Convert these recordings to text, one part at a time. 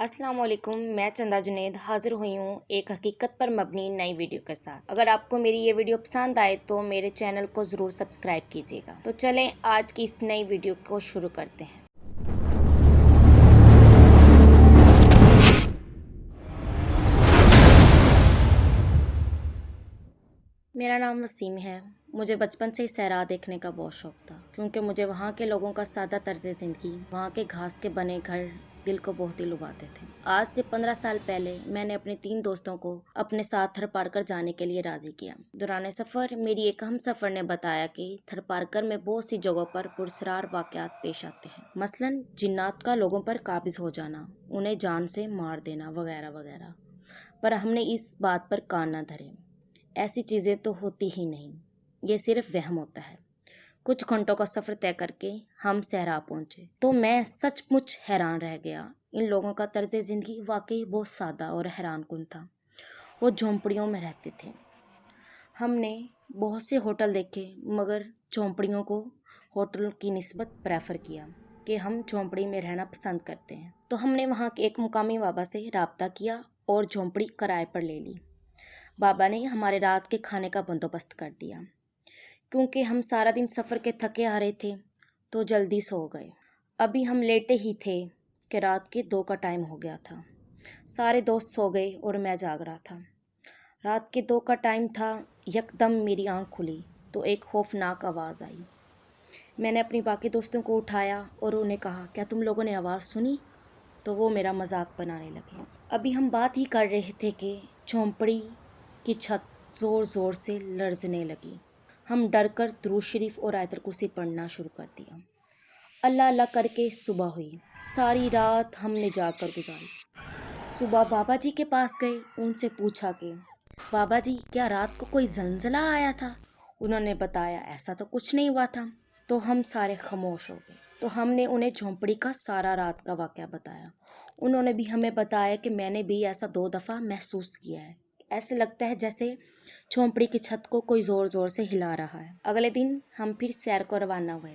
अस्सलाम वालेकुम। मैं चंदा जुनैद हाजिर हुई हूँ एक हकीकत पर मबनी नई वीडियो के साथ। अगर आपको मेरी ये वीडियो पसंद आए तो मेरे चैनल को ज़रूर सब्सक्राइब कीजिएगा। तो चलें आज की इस नई वीडियो को शुरू करते हैं। मेरा नाम वसीम है। मुझे बचपन से ही सहरा देखने का बहुत शौक था, क्योंकि मुझे वहाँ के लोगों का सादा तर्ज ज़िंदगी, वहाँ के घास के बने घर दिल को बहुत ही लुभाते थे। आज से 15 साल पहले मैंने अपने 3 दोस्तों को अपने साथ थरपारकर जाने के लिए राजी किया। दौरान सफ़र मेरी एक हम सफ़र ने बताया कि थरपारकर में बहुत सी जगहों पर पुरस्कार वाक़यात पेश आते हैं, मसलन जिन्नात का लोगों पर काबिज हो जाना, उन्हें जान से मार देना वगैरह वगैरह। पर हमने इस बात पर कान न धरे। ऐसी चीज़ें तो होती ही नहीं, ये सिर्फ वहम होता है। कुछ घंटों का सफ़र तय करके हम सहरा पहुंचे तो मैं सचमुच हैरान रह गया। इन लोगों का तर्ज ज़िंदगी वाकई बहुत सादा और हैरानकुन था। वो झोंपड़ियों में रहते थे। हमने बहुत से होटल देखे, मगर झोंपड़ियों को होटल की निस्बत प्रेफर किया कि हम झोंपड़ी में रहना पसंद करते हैं। तो हमने वहाँ के एक मुकामी बाबा से रब्ता किया और झोंपड़ी किराए पर ले ली। बाबा ने हमारे रात के खाने का बंदोबस्त कर दिया। क्योंकि हम सारा दिन सफ़र के थके आ रहे थे तो जल्दी सो गए। अभी हम लेटे ही थे कि रात के 2 का टाइम हो गया था। सारे दोस्त सो गए और मैं जाग रहा था। रात के 2 का टाइम था। यकदम मेरी आंख खुली तो एक खौफनाक आवाज़ आई। मैंने अपनी बाकी दोस्तों को उठाया और उन्हें कहा, क्या तुम लोगों ने आवाज़ सुनी? तो वो मेरा मजाक बनाने लगे। अभी हम बात ही कर रहे थे कि झोंपड़ी की छत जोर जोर से लर्जने लगी। हम डर कर दुरूद शरीफ और आयतल कुर्सी पढ़ना शुरू कर दिया। अल्लाह अल्लाह करके सुबह हुई। सारी रात हमने जाकर गुजारी। सुबह बाबा जी के पास गए, उनसे पूछा कि बाबा जी, क्या रात को कोई जलजला आया था? उन्होंने बताया ऐसा तो कुछ नहीं हुआ था। तो हम सारे खामोश हो गए। तो हमने उन्हें झोंपड़ी का सारा रात का वाक़या बताया। उन्होंने भी हमें बताया कि मैंने भी ऐसा 2 दफ़ा महसूस किया है। ऐसे लगता है जैसे झोंपड़ी की छत को कोई ज़ोर ज़ोर से हिला रहा है। अगले दिन हम फिर सैर को रवाना हुए।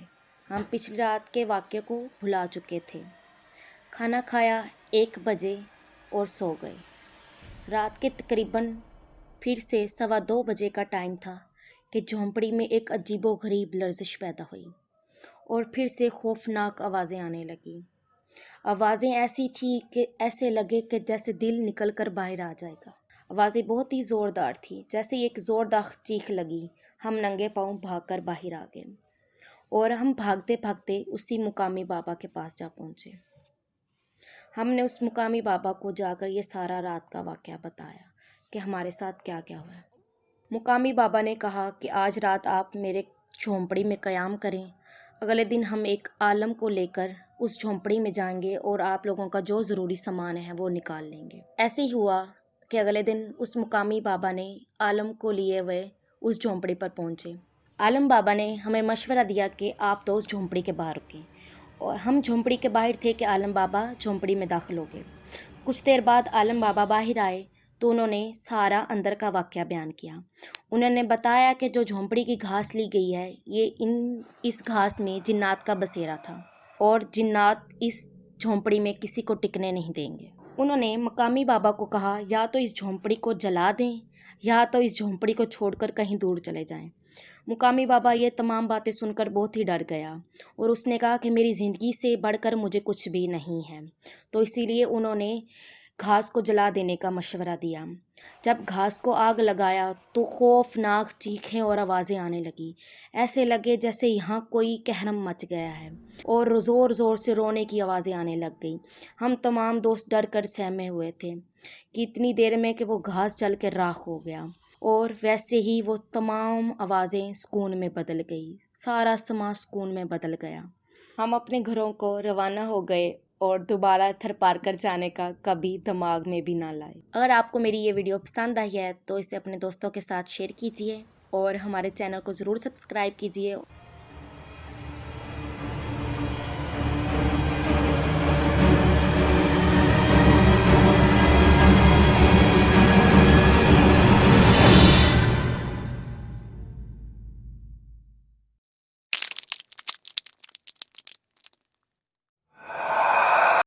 हम पिछली रात के वाक़ये को भुला चुके थे। खाना खाया 1 बजे और सो गए। रात के तकरीबन फिर से 1:15 बजे का टाइम था कि झोंपड़ी में एक अजीबोगरीब लर्जिश पैदा हुई और फिर से खौफनाक आवाज़ें आने लगीं। आवाज़ें ऐसी थी कि ऐसे लगे कि जैसे दिल निकल कर बाहर आ जाएगा। आवाज़ें बहुत ही ज़ोरदार थी। जैसे एक ज़ोरदार चीख लगी, हम नंगे पाँव भागकर बाहर आ गए और हम भागते भागते उसी मुकामी बाबा के पास जा पहुँचे। हमने उस मुकामी बाबा को जाकर ये सारा रात का वाक़या बताया कि हमारे साथ क्या क्या हुआ। मुकामी बाबा ने कहा कि आज रात आप मेरे झोंपड़ी में क़याम करें। अगले दिन हम एक आलम को लेकर उस झोंपड़ी में जाएंगे और आप लोगों का जो ज़रूरी सामान है वो निकाल लेंगे। ऐसे ही हुआ कि अगले दिन उस मुकामी बाबा ने आलम को लिए हुए उस झोंपड़ी पर पहुंचे। आलम बाबा ने हमें मशवरा दिया कि आप तो उस झोंपड़ी के बाहर रुकें, और हम झोंपड़ी के बाहर थे कि आलम बाबा झोंपड़ी में दाखिल हो गए। कुछ देर बाद आलम बाबा बाहर आए तो उन्होंने सारा अंदर का वाक़या बयान किया। उन्होंने बताया कि जो झोंपड़ी की घास ली गई है, ये इस घास में जिन्नात का बसेरा था और जिन्नात इस झोंपड़ी में किसी को टिकने नहीं देंगे। उन्होंने मकामी बाबा को कहा, या तो इस झोंपड़ी को जला दें या तो इस झोंपड़ी को छोड़कर कहीं दूर चले जाएं। मुकामी बाबा ये तमाम बातें सुनकर बहुत ही डर गया और उसने कहा कि मेरी ज़िंदगी से बढ़कर मुझे कुछ भी नहीं है। तो इसीलिए उन्होंने घास को जला देने का मशवरा दिया। जब घास को आग लगाया तो खौफनाक चीखें और आवाज़ें आने लगी। ऐसे लगे जैसे यहाँ कोई कहरम मच गया है और ज़ोर ज़ोर से रोने की आवाज़ें आने लग गई। हम तमाम दोस्त डर कर सहमे हुए थे कि इतनी देर में कि वो घास जल के राख हो गया, और वैसे ही वो तमाम आवाज़ें सुकून में बदल गई। सारा समा सुकून में बदल गया। हम अपने घरों को रवाना हो गए और दोबारा थरपारकर जाने का कभी दिमाग में भी ना लाए। अगर आपको मेरी ये वीडियो पसंद आई है तो इसे अपने दोस्तों के साथ शेयर कीजिए और हमारे चैनल को ज़रूर सब्सक्राइब कीजिए।